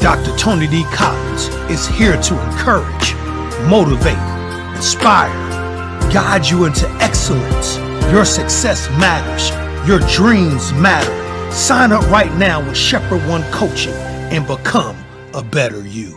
Dr. Tony D. Collins is here to encourage, motivate, inspire, guide you into excellence. Your success matters. Your dreams matter. Sign up right now with Shepherd One Coaching and become a better you.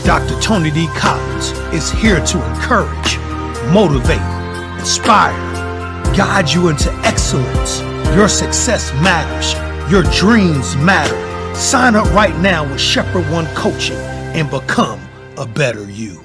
Dr. Tony D. Collins is here to encourage, motivate, inspire, guide you into excellence. Your success matters. Your dreams matter. Sign up right now with Shepherd One Coaching and become a better you.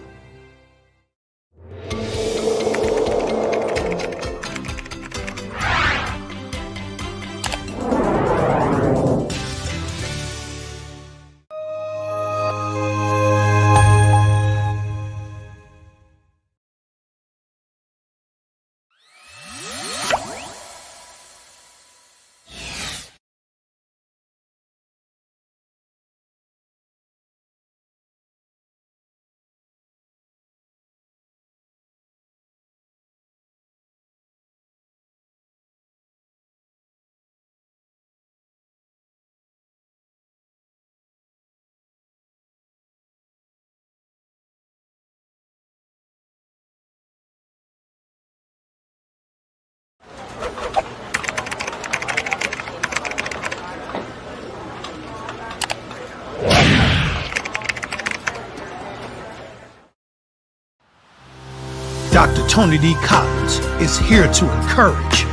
Dr. Tony D. Collins is here to encourage,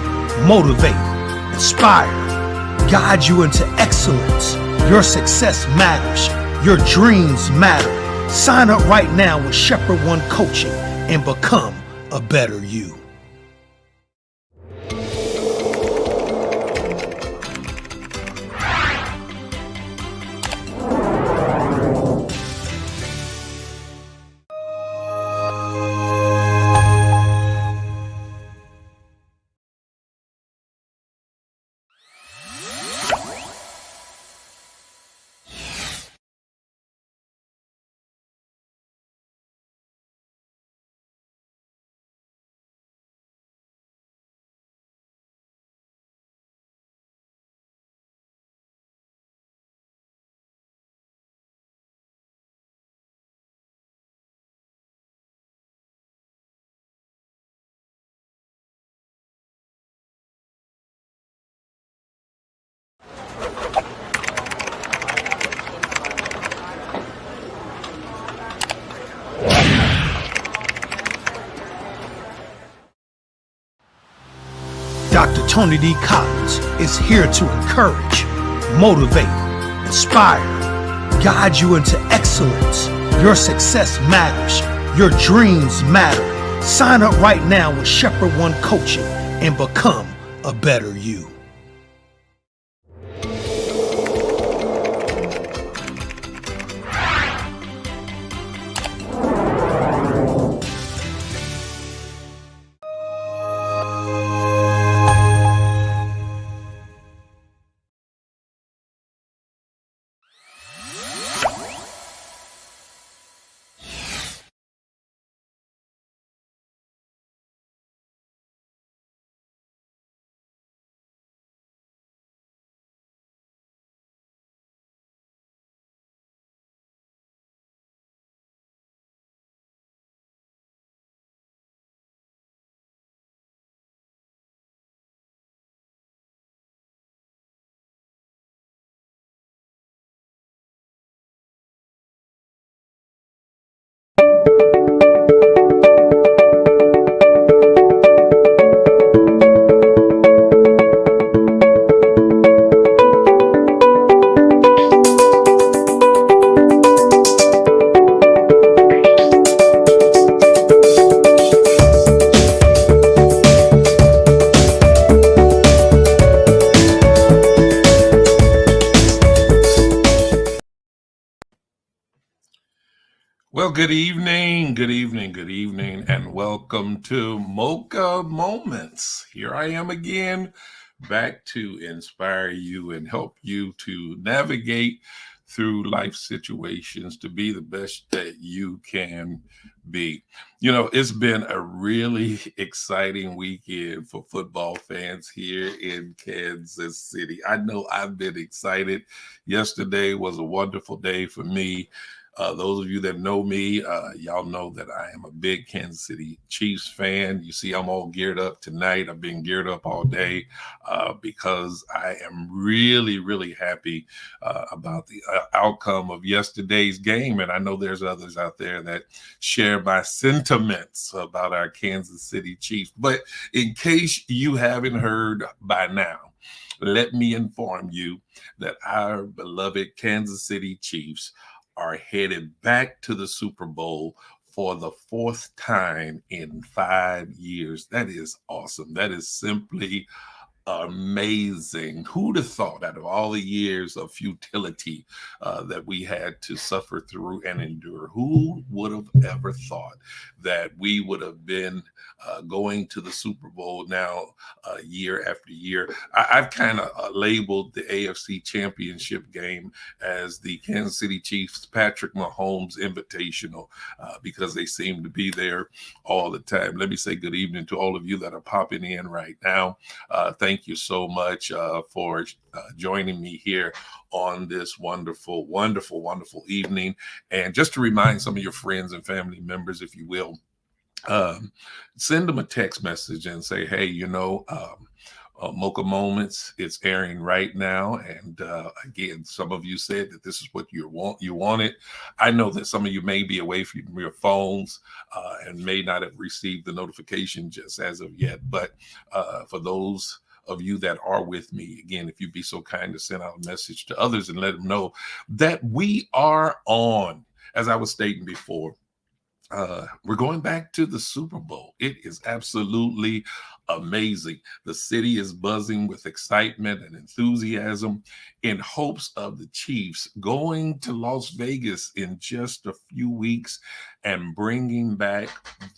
motivate, inspire, guide you into excellence. Your success matters. Your dreams matter. Sign up right now with Shepherd One Coaching and become a better you. Dr. Tony D. Collins is here to encourage, motivate, inspire, guide you into excellence. Your success matters. Your dreams matter. Sign up right now with Shepherd One Coaching and become a better you. good evening, and welcome to Mocha Moments. Here I am again, back to inspire you and help you to navigate through life situations to be the best that you can be. You know, it's been a really exciting weekend for football fans here in Kansas City. I know I've been excited. Yesterday was a wonderful day for me. Those of you that know me, y'all know that I am a big Kansas City Chiefs fan. You see, I'm all geared up tonight. I've been geared up all day because I am really, really happy about the outcome of yesterday's game. And I know there's others out there that share my sentiments about our Kansas City Chiefs. But in case you haven't heard by now, let me inform you that our beloved Kansas City Chiefs are headed back to the Super Bowl for the fourth time in 5 years. That is awesome. That is simply amazing. Who'd have thought, out of all the years of futility that we had to suffer through and endure, who would have ever thought that we would have been going to the Super Bowl now year after year? I've kind of labeled the AFC Championship game as the Kansas City Chiefs Patrick Mahomes Invitational because they seem to be there all the time. Let me say good evening to all of you that are popping in right now. Thank you so much for joining me here on this wonderful, wonderful, wonderful evening. And just to remind some of your friends and family members, if you will, send them a text message and say, hey, Mocha Moments, it's airing right now. And again, some of you said that this is what you wanted. I know that some of you may be away from your phones and may not have received the notification just as of yet. But for those of you that are with me, again, if you'd be so kind to send out a message to others and let them know that we are on. As I was stating before, we're going back to the Super Bowl. It is absolutely amazing. The city is buzzing with excitement and enthusiasm in hopes of the Chiefs going to Las Vegas in just a few weeks and bringing back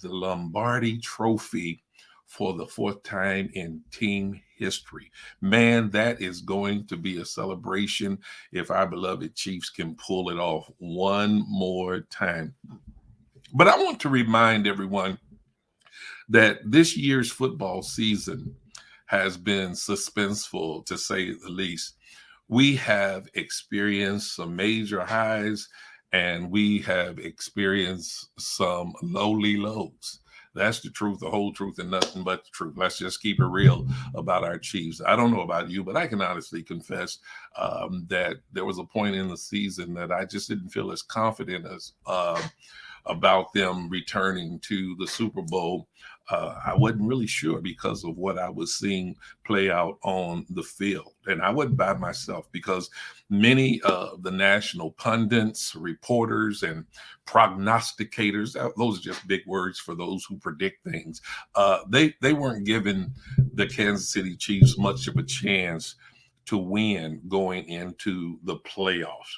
the Lombardi Trophy for the fourth time in team history. Man, that is going to be a celebration if our beloved Chiefs can pull it off one more time. But I want to remind everyone that this year's football season has been suspenseful, to say the least. We have experienced some major highs and we have experienced some lowly lows. That's the truth, the whole truth, and nothing but the truth. Let's just keep it real about our Chiefs. I don't know about you, but I can honestly confess that there was a point in the season that I just didn't feel as confident as about them returning to the Super Bowl. I wasn't really sure because of what I was seeing play out on the field. And I wasn't by myself because many of the national pundits, reporters, and prognosticators, those are just big words for those who predict things, they weren't giving the Kansas City Chiefs much of a chance to win going into the playoffs.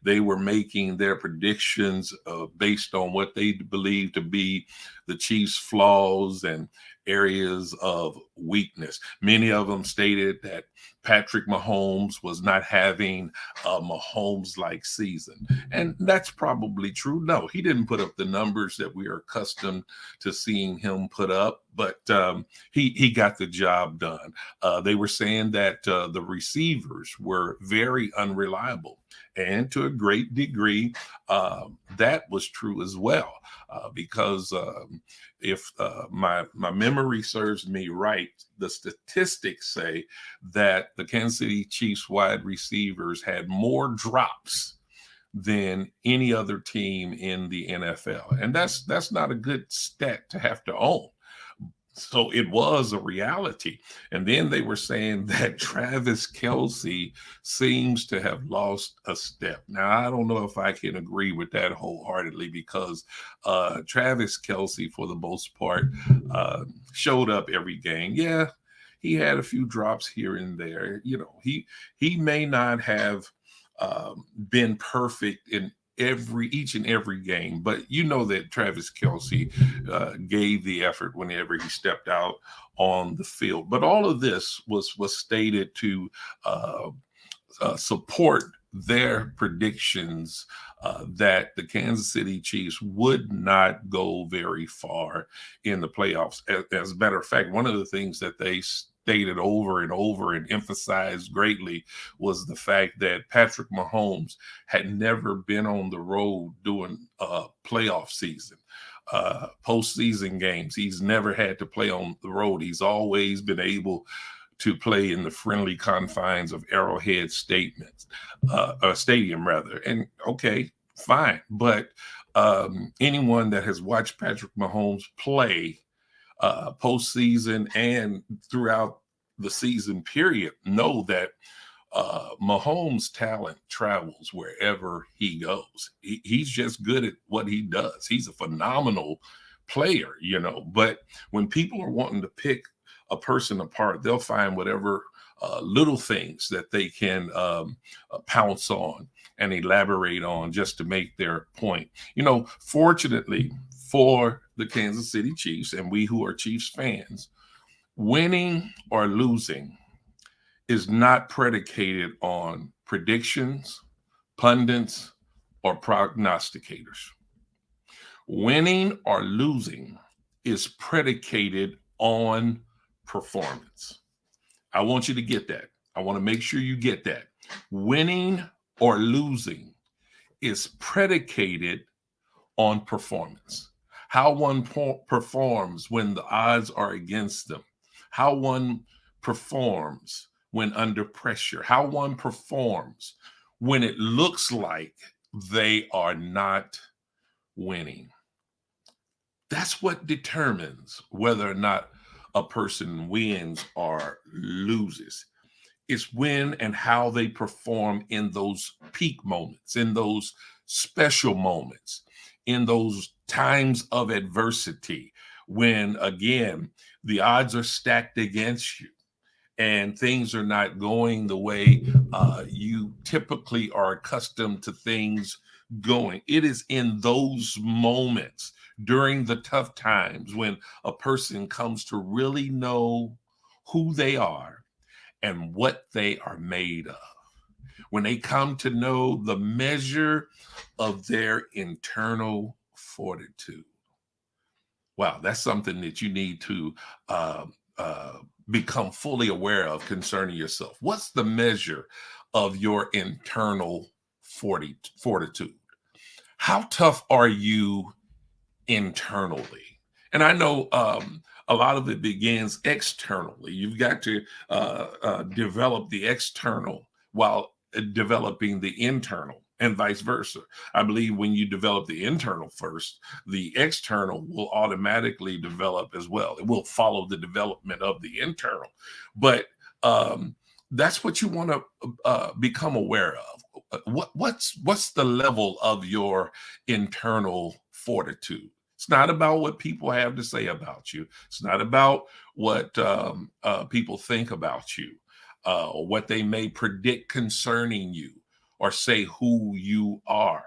They were making their predictions based on what they believed to be the Chiefs' flaws and areas of weakness. Many of them stated that Patrick Mahomes was not having a Mahomes-like season. And that's probably true. No, he didn't put up the numbers that we are accustomed to seeing him put up, but he got the job done. They were saying that the receivers were very unreliable. And to a great degree, that was true as well, because if my memory serves me right, the statistics say that the Kansas City Chiefs wide receivers had more drops than any other team in the NFL, and that's not a good stat to have to own. So it was a reality. And then they were saying that Travis Kelce seems to have lost a step. Now, I don't know if I can agree with that wholeheartedly because Travis Kelce, for the most part, showed up every game. Yeah, he had a few drops here and there. You know, he may not have been perfect in each and every game. But you know that Travis Kelce gave the effort whenever he stepped out on the field. But all of this was stated to support their predictions that the Kansas City Chiefs would not go very far in the playoffs. As a matter of fact, one of the things that they stated over and over and emphasized greatly was the fact that Patrick Mahomes had never been on the road doing a playoff season. Postseason games, he's never had to play on the road. He's always been able to play in the friendly confines of Arrowhead Stadium, rather. And okay, fine. But anyone that has watched Patrick Mahomes play postseason and throughout the season period know that Mahomes' talent travels wherever he goes. He's just good at what he does. He's a phenomenal player, but when people are wanting to pick a person apart, they'll find whatever little things that they can pounce on and elaborate on just to make their point. Fortunately for the Kansas City Chiefs and we who are Chiefs fans, winning or losing is not predicated on predictions, pundits, or prognosticators. Winning or losing is predicated on performance. I want you to get that. I want to make sure you get that. Winning or losing is predicated on performance. How one performs when the odds are against them. How one performs when under pressure. How one performs when it looks like they are not winning. That's what determines whether or not a person wins or loses. It's when and how they perform in those peak moments, in those special moments, in those times of adversity, when, again, the odds are stacked against you and things are not going the way you typically are accustomed to things going. It is in those moments during the tough times when a person comes to really know who they are and what they are made of. When they come to know the measure of their internal fortitude. Wow, that's something that you need to become fully aware of concerning yourself. What's the measure of your internal fortitude? How tough are you internally? And I know a lot of it begins externally. You've got to develop the external while developing the internal, and vice versa. I believe when you develop the internal first, the external will automatically develop as well. It will follow the development of the internal. But that's what you want to become aware of. What's the level of your internal fortitude? It's not about what people have to say about you. It's not about what people think about you, or what they may predict concerning you, or say who you are.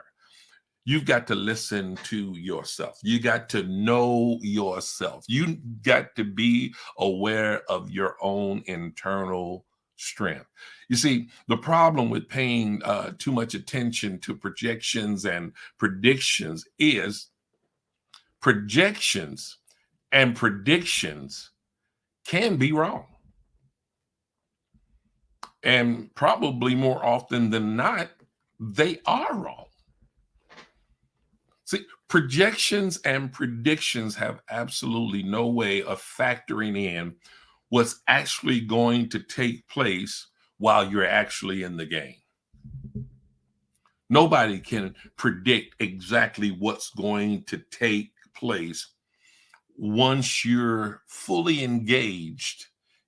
You've got to listen to yourself. You got to know yourself. You got to be aware of your own internal strength. You see, the problem with paying too much attention to projections and predictions is projections and predictions can be wrong. And probably more often than not, they are wrong. See, projections and predictions have absolutely no way of factoring in what's actually going to take place while you're actually in the game. Nobody can predict exactly what's going to take place once you're fully engaged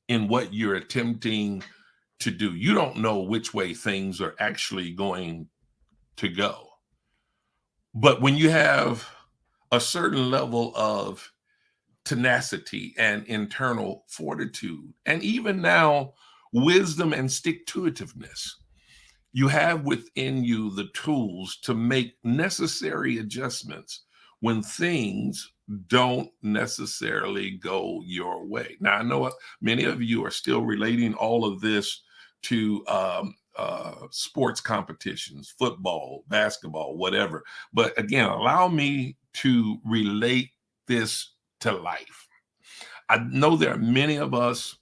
in what you're attempting to do. You don't know which way things are actually going to go. But when you have a certain level of tenacity and internal fortitude, and even now wisdom and stick-to-itiveness, You have within you the tools to make necessary adjustments when things don't necessarily go your way. Now, I know many of you are still relating all of this to sports competitions, football, basketball, whatever. But again, allow me to relate this to life. I know there are many of us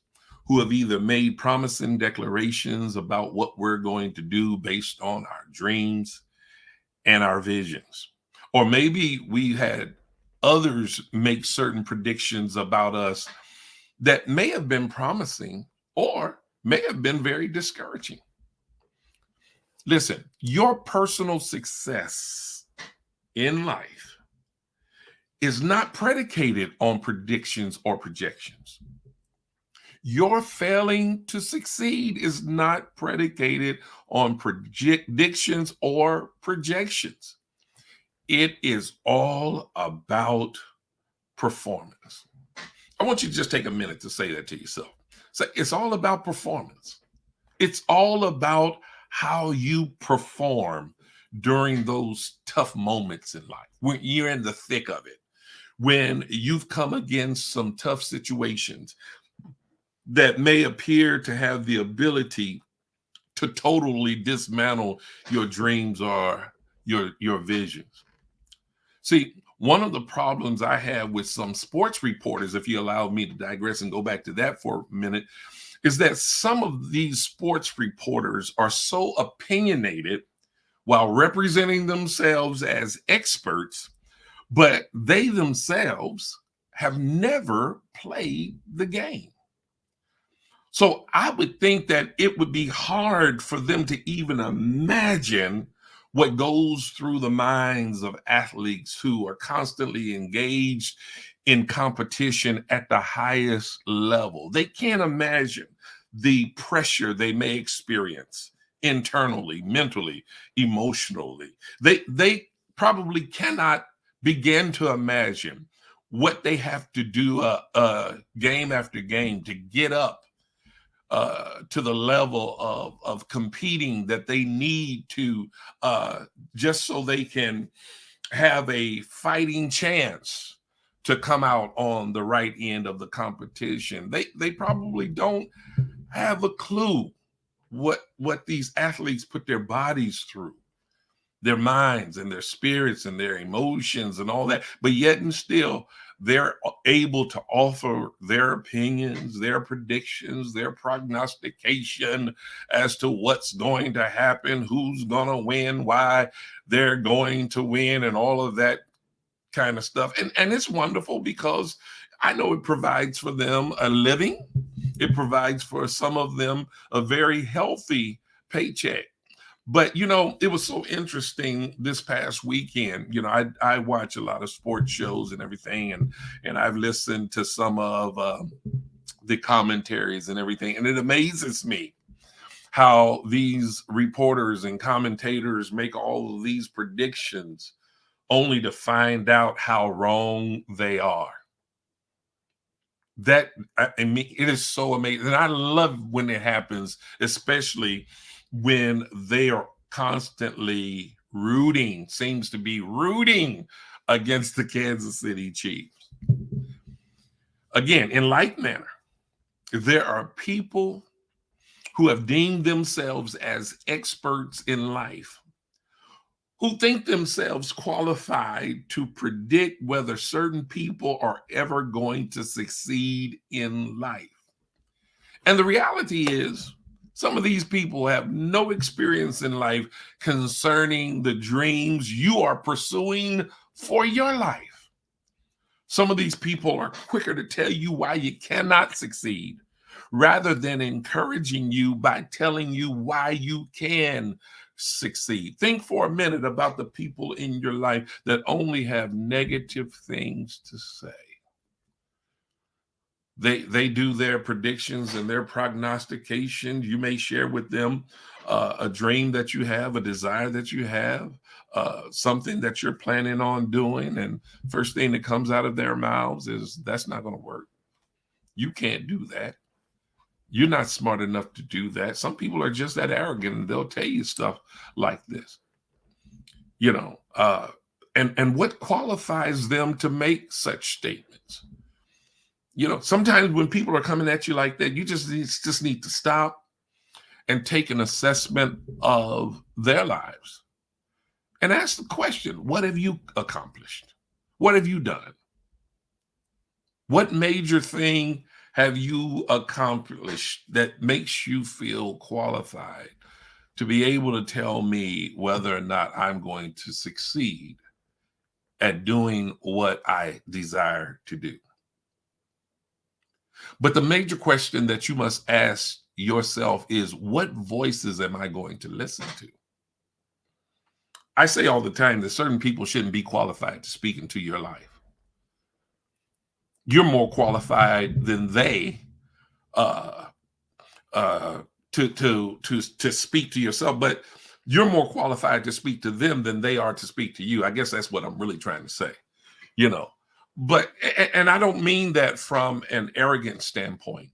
who have either made promising declarations about what we're going to do based on our dreams and our visions. Or maybe we had others make certain predictions about us that may have been promising or may have been very discouraging. Listen, your personal success in life is not predicated on predictions or projections. Your failing to succeed is not predicated on predictions or projections. It is all about performance. I want you to just take a minute to say that to yourself. So it's all about performance. It's all about how you perform during those tough moments in life, when you're in the thick of it, when you've come against some tough situations that may appear to have the ability to totally dismantle your dreams or your visions. See, one of the problems I have with some sports reporters, if you allow me to digress and go back to that for a minute, is that some of these sports reporters are so opinionated while representing themselves as experts, but they themselves have never played the game. So I would think that it would be hard for them to even imagine what goes through the minds of athletes who are constantly engaged in competition at the highest level. They can't imagine the pressure they may experience internally, mentally, emotionally. They probably cannot begin to imagine what they have to do game after game to get up to the level of competing that they need to just so they can have a fighting chance to come out on the right end of the competition. They probably don't have a clue what these athletes put their bodies through, their minds and their spirits and their emotions and all that, but yet and still they're able to offer their opinions, their predictions, their prognostication as to what's going to happen, who's going to win, why they're going to win, and all of that kind of stuff. And it's wonderful because I know it provides for them a living. It provides for some of them a very healthy paycheck. But, it was so interesting this past weekend. I watch a lot of sports shows and everything, and I've listened to some of the commentaries and everything. And it amazes me how these reporters and commentators make all of these predictions only to find out how wrong they are. It is so amazing. And I love when it happens, especially when they are constantly seems to be rooting against the Kansas City Chiefs. Again, in like manner, there are people who have deemed themselves as experts in life, who think themselves qualified to predict whether certain people are ever going to succeed in life. And the reality is, some of these people have no experience in life concerning the dreams you are pursuing for your life. Some of these people are quicker to tell you why you cannot succeed rather than encouraging you by telling you why you can succeed. Think for a minute about the people in your life that only have negative things to say. They do their predictions and their prognostication. You may share with them a dream that you have, a desire that you have, something that you're planning on doing. And first thing that comes out of their mouths is, that's not going to work. You can't do that. You're not smart enough to do that. Some people are just that arrogant and they'll tell you stuff like this, you know, and what qualifies them to make such statements? You know, sometimes when people are coming at you like that, you just need to stop and take an assessment of their lives and ask the question, what have you accomplished? What have you done? What major thing have you accomplished that makes you feel qualified to be able to tell me whether or not I'm going to succeed at doing what I desire to do? But the major question that you must ask yourself is, what voices am I going to listen to? I say all the time that certain people shouldn't be qualified to speak into your life. You're more qualified than they to speak to yourself, but you're more qualified to speak to them than they are to speak to you. I guess that's what I'm really trying to say, you know. But and I don't mean that from an arrogant standpoint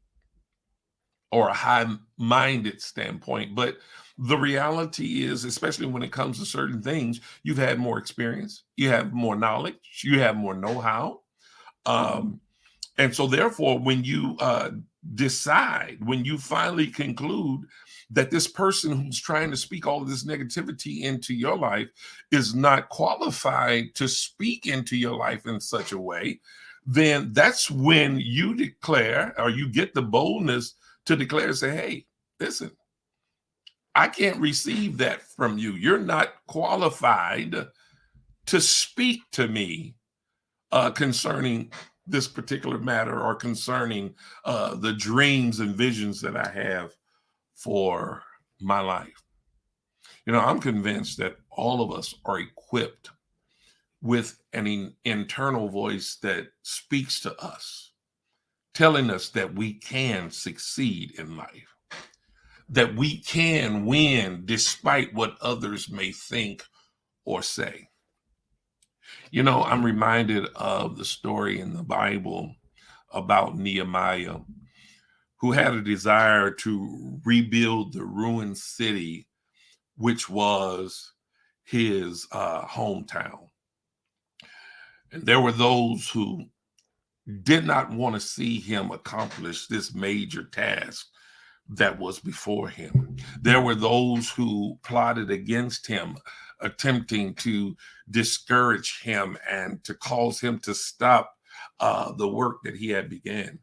or a high-minded standpoint, but the reality is, especially when it comes to certain things, you've had more experience, you have more knowledge, you have more know-how. And so therefore, when you decide, when you finally conclude that this person who's trying to speak all of this negativity into your life is not qualified to speak into your life in such a way, then that's when you declare, or you get the boldness to declare and say, hey, listen, I can't receive that from you. You're not qualified to speak to me concerning this particular matter or concerning the dreams and visions that I have for my life. You know, I'm convinced that all of us are equipped with an internal voice that speaks to us, telling us that we can succeed in life, that we can win despite what others may think or say. You know, I'm reminded of the story in the Bible about Nehemiah, who had a desire to rebuild the ruined city, which was his hometown. And there were those who did not want to see him accomplish this major task that was before him. There were those who plotted against him, attempting to discourage him and to cause him to stop the work that he had began.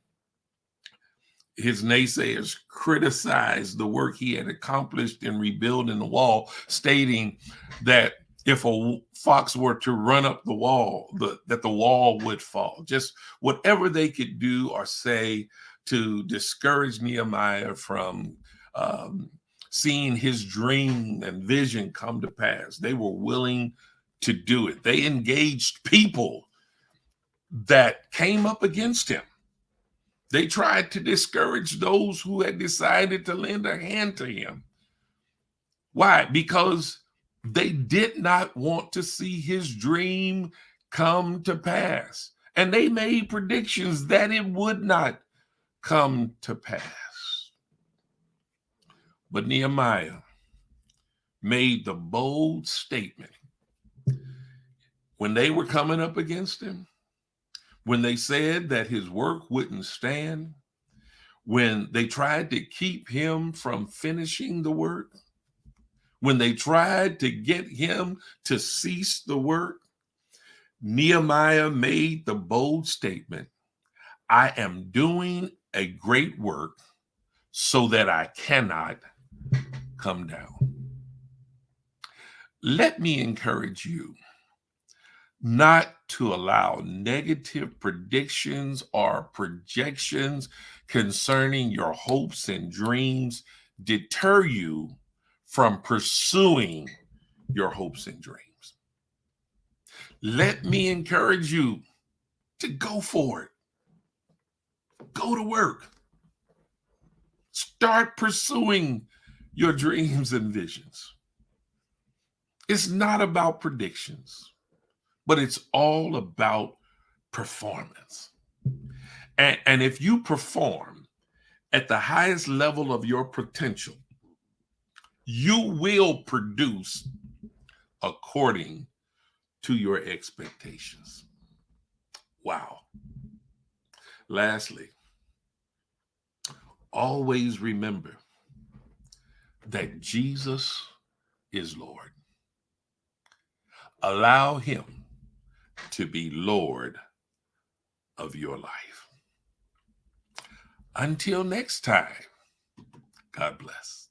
His naysayers criticized the work he had accomplished in rebuilding the wall, stating that if a fox were to run up the wall, that the wall would fall. Just whatever they could do or say to discourage Nehemiah from seeing his dream and vision come to pass. They were willing to do it. They engaged people that came up against him. They tried to discourage those who had decided to lend a hand to him. Why? Because they did not want to see his dream come to pass. And they made predictions that it would not come to pass. But Nehemiah made the bold statement when they were coming up against him, when they said that his work wouldn't stand, when they tried to keep him from finishing the work, when they tried to get him to cease the work, Nehemiah made the bold statement, I am doing a great work so that I cannot come down. Let me encourage you not to allow negative predictions or projections concerning your hopes and dreams deter you from pursuing your hopes and dreams. Let me encourage you to go for it. Go to work. Start pursuing your dreams and visions. It's not about predictions, but it's all about performance. And if you perform, at the highest level of your potential, you will produce according to your expectations. Wow. Lastly, always remember that Jesus is Lord. Allow him to be Lord of your life. Until next time, God bless.